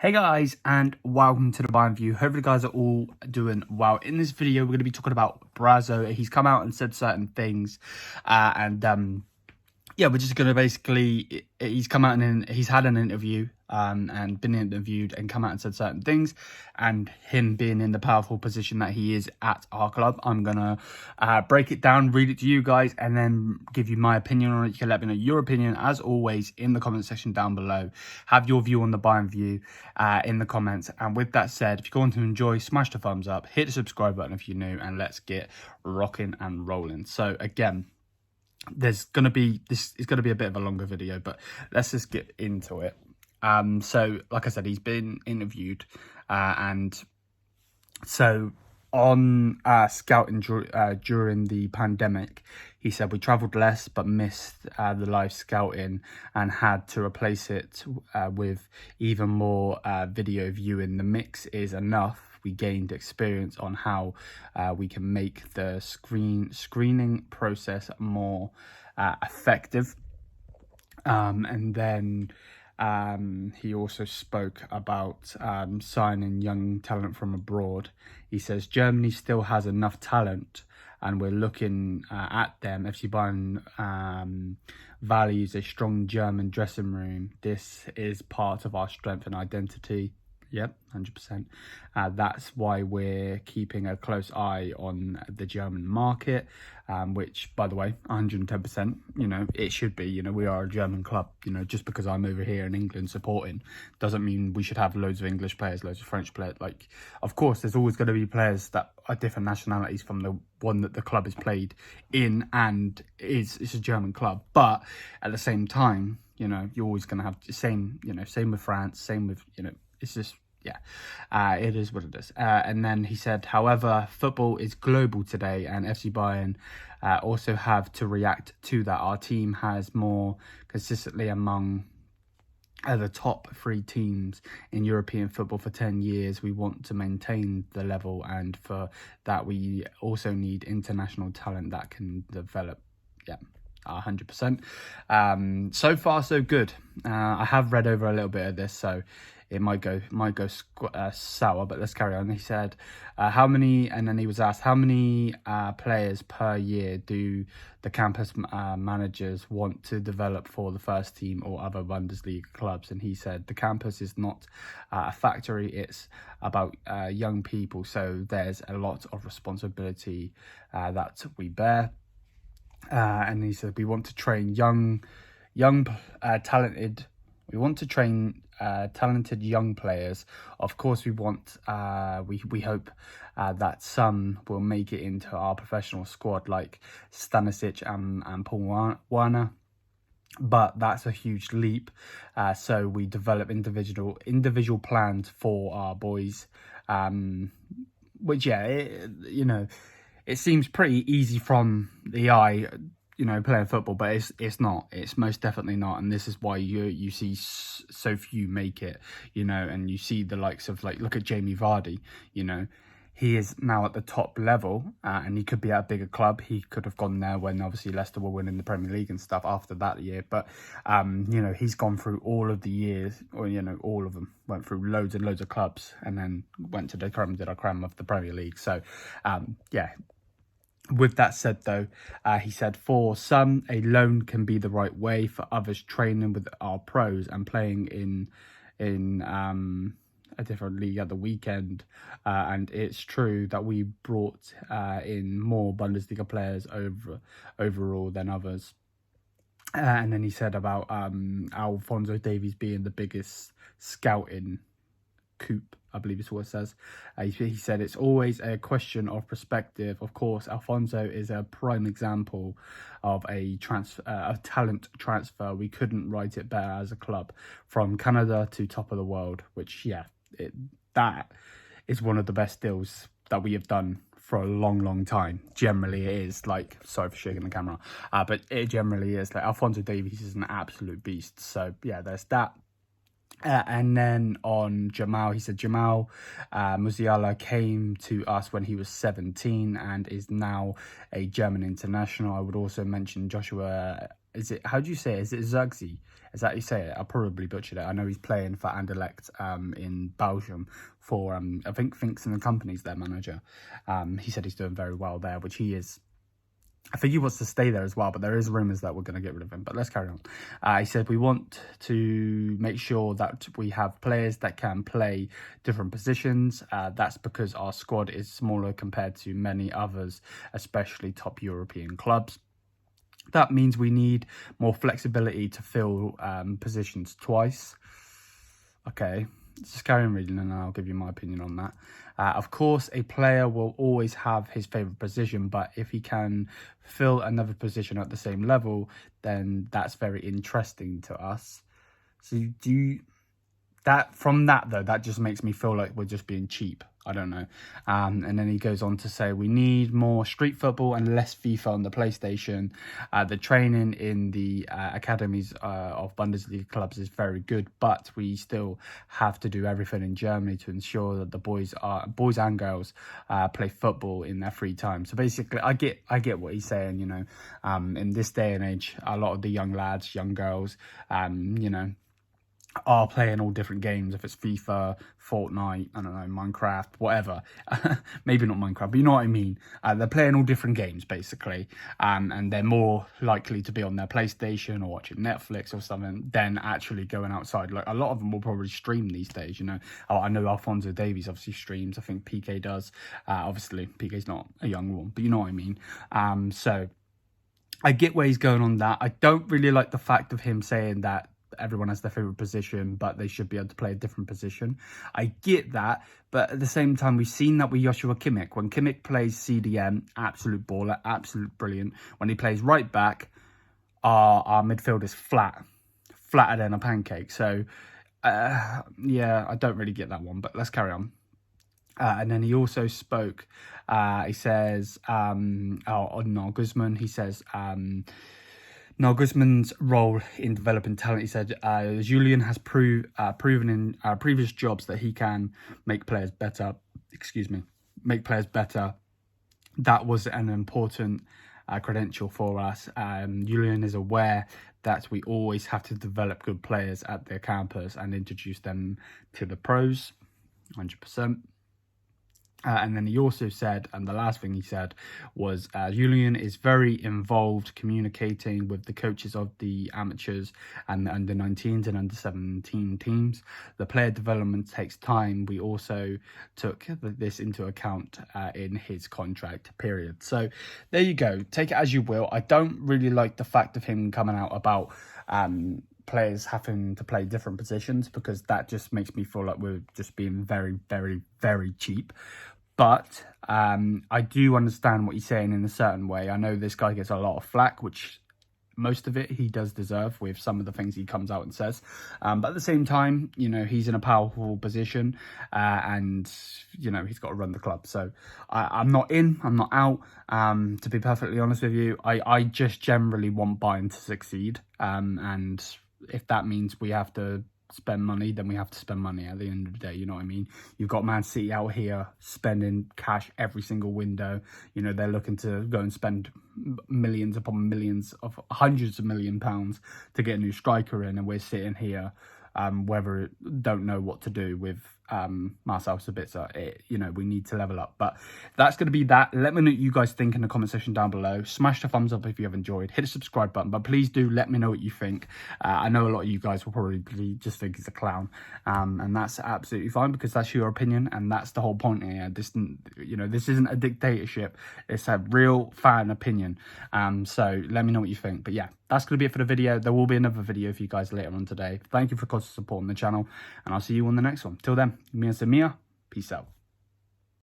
Hey guys, and welcome to the Bayern View. Hopefully you guys are all doing well. In this video, we're going to be talking about Brazo. He's come out and said certain things, yeah, we're just going to basically, he's come out and he's had an interview and been interviewed and come out and said certain things, and him being in the powerful position that he is at our club, I'm going to break it down, read it to you guys, and then give you my opinion on it. You can let me know your opinion, as always, in the comment section down below. Have your view on the Bayern View in the comments. And with that said, if you're going to enjoy, smash the thumbs up, hit the subscribe button if you're new, and let's get rocking and rolling. So again, this is going to be a bit of a longer video, but let's just get into it. So like I said, he's been interviewed, and so on scouting during the pandemic, he said we travelled less but missed the live scouting and had to replace it with even more video viewing. The mix is enough. We gained experience on how we can make the screening process more effective. And then he also spoke about signing young talent from abroad. He says Germany still has enough talent, and we're looking at them. FC Bayern values a strong German dressing room. This is part of our strength and identity. Yep, 100%. That's why we're keeping a close eye on the German market, which, by the way, 110%, it should be. We are a German club. Just because I'm over here in England supporting doesn't mean we should have loads of English players, loads of French players. Like, of course, there's always going to be players that are different nationalities from the one that the club is played in, and it's a German club. But at the same time, you're always going to have the same, same with France, same with, it's just, yeah, it is what it is. And then he said, however, football is global today, and FC Bayern also have to react to that. Our team has more consistently among the top 3 teams in European football for 10 years. We want to maintain the level, and for that we also need international talent that can develop. Yeah, 100%. So far so good. I have read over a little bit of this, so it might go sour, but let's carry on. He said, how many, and then he was asked, how many players per year do the campus managers want to develop for the first team or other Bundesliga clubs? And he said, the campus is not a factory, it's about young people. So there's a lot of responsibility that we bear. And he said, we want to train talented young players. Of course, we want, we hope that some will make it into our professional squad, like Stanisic and Paul Werner. But that's a huge leap. So we develop individual plans for our boys, which, yeah, it seems pretty easy from the eye, playing football, but it's not. It's most definitely not, and this is why you see so few make it, and you see the likes of, like, look at Jamie Vardy, he is now at the top level, and he could be at a bigger club. He could have gone there when obviously Leicester were winning the Premier League and stuff after that year, but he's gone through all of the years, or all of them, went through loads and loads of clubs, and then went to the creme de la creme of the Premier League. So yeah. With that said, though, he said, for some, a loan can be the right way. For others, training with our pros and playing in a different league at the weekend. And it's true that we brought in more Bundesliga players overall than others. And then he said about Alphonso Davies being the biggest scouting coup, I believe it's what it says. He said it's always a question of perspective. Of course, Alfonso is a prime example of a talent transfer. We couldn't write it better as a club, from Canada to top of the world, which, yeah, that is one of the best deals that we have done for a long time. Generally it is, like, sorry for shaking the camera, but it generally is. Like, Alphonso Davies is an absolute beast. So yeah, there's that. And then on Jamal, he said Jamal Musiala came to us when he was 17 and is now a German international. I would also mention Joshua is it, how do you say it? Is it Zugzi? Is that how you say it? I probably butchered it. I know he's playing for Anderlecht in Belgium for, I think Finks and the Company's their manager. He said he's doing very well there, which he is. I think he wants to stay there as well, but there is rumours that we're going to get rid of him. But let's carry on. He said we want to make sure that we have players that can play different positions. That's because our squad is smaller compared to many others, especially top European clubs. That means we need more flexibility to fill positions twice. Okay, just carry on reading and I'll give you my opinion on that. Of course, a player will always have his favourite position, but if he can fill another position at the same level, then that's very interesting to us. So from that though, that just makes me feel like we're just being cheap. I don't know. And then he goes on to say we need more street football and less FIFA on the PlayStation. The training in the academies of Bundesliga clubs is very good, but we still have to do everything in Germany to ensure that the boys and girls play football in their free time. So basically, I get what he's saying. You know, in this day and age, a lot of the young lads, young girls, you know, are playing all different games. If it's FIFA, Fortnite, I don't know, Minecraft, whatever. Maybe not Minecraft, but you know what I mean. They're playing all different games basically, and they're more likely to be on their PlayStation or watching Netflix or something than actually going outside. Like a lot of them will probably stream these days. You know, I know Alphonso Davies obviously streams. I think PK does. Obviously PK's not a young one, but you know what I mean. So I get where he's going on that. I don't really like the fact of him saying that everyone has their favorite position, but they should be able to play a different position. I get that, but at the same time, we've seen that with Joshua Kimmich. When Kimmich plays CDM, absolute baller, absolute brilliant. When he plays right back, our midfield is flatter than a pancake. So, yeah, I don't really get that one, but let's carry on. And then he also spoke, he says, on Nagelsmann, he says, Nagelsmann's role in developing talent, he said, Julian has proven in previous jobs that he can make players better. That was an important credential for us. Julian is aware that we always have to develop good players at their campus and introduce them to the pros, 100%. And then he also said, and the last thing he said was, Julian is very involved communicating with the coaches of the amateurs and the under-19s and under-17 teams. The player development takes time. We also took this into account in his contract period. So there you go. Take it as you will. I don't really like the fact of him coming out about players having to play different positions, because that just makes me feel like we're just being very, very, very cheap. But I do understand what he's saying in a certain way. I know this guy gets a lot of flack, which most of it he does deserve with some of the things he comes out and says. But at the same time, you know, he's in a powerful position and, you know, he's got to run the club. So I'm not in, I'm not out. To be perfectly honest with you, I just generally want Bayern to succeed. And if that means we have to spend money, then we have to spend money at the end of the day, you know what I mean? You've got Man City out here spending cash every single window. You know, they're looking to go and spend millions upon millions of hundreds of £1,000,000 to get a new striker in, and we're sitting here don't know what to do with Marcel Sabitzer. You know, we need to level up. But that's going to be that. Let me know what you guys think in the comment section down below. Smash the thumbs up if you have enjoyed. Hit the subscribe button, but please do let me know what you think. I know a lot of you guys will probably just think he's a clown, and that's absolutely fine, because that's your opinion, and that's the whole point here. This isn't a dictatorship. It's a real fan opinion. So let me know what you think. But yeah, that's going to be it for the video. There will be another video for you guys later on today. Thank you for constant support on the channel, and I'll see you on the next one. Till then, me and Samir, peace out.